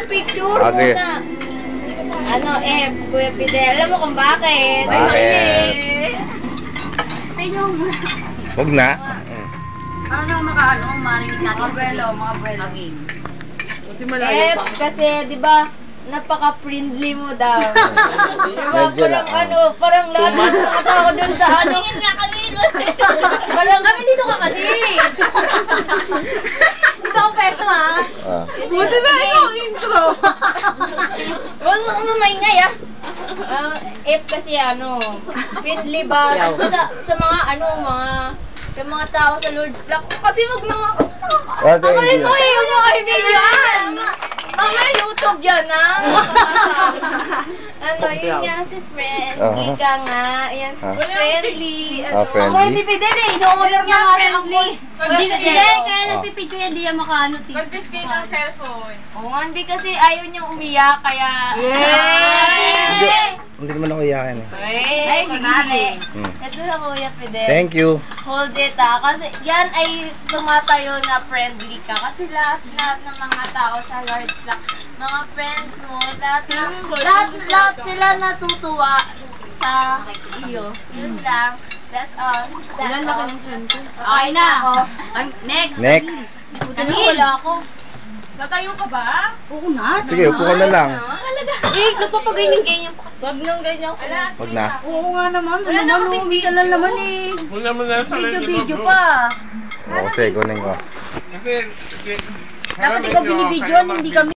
picture Sige. muna. Ano, Kuya Fidel, alam mo kung bakit? Bakit? Tingnan mo. Huwag na. Para nang marinig natin. Mga abuelo. Kasi, di ba, napaka-friendly mo daw. Medyo lang. Parang lahat ng mga tao dun sa ano. Tingin nga kami. Parang Kami dito ka kasi. Ito ang pwesto ha. buti na yung intro. Huwag mo maingay ah. Kasi friendly ba sa mga sa mga tao sa Lord's Block. Kasi wag na nga. Ako rin mo yung mga kaibigan. Mga YouTube yan yun nga si friendly ka nga. Ayan, friendly. Friendly. Ako hindi pwede eh. Ino-order nga friendly. Kaya nagpipicture yan, di yan makaano. Mag-display ng cellphone. Oo, hindi kasi ayaw niyang umiyak, kaya... Hindi naman ako iyakin eh. Ay, kunwari. Ito na Kuya Fidel. Thank you. Hold it kasi yan ay tumatayo na friendly ka. Kasi lahat ng mga tao sa Lord's Block, mga friends mo, lahat sila natutuwa sa iyo. Yun lang. That's all. That's all. Okay na. Next. Next. Ano wala ako? Natayo ka ba? Oo na. Sige, upo ka na lang. Nagpapaganyan-ganyan pa kasi. Wag nang ganyan. Alas. Huwag na. Oo nga naman. Wala naman. Umisa lang naman eh. Video pa. Oo, sige, kunin ko. Dapat ikaw binibidyoan, hindi kami.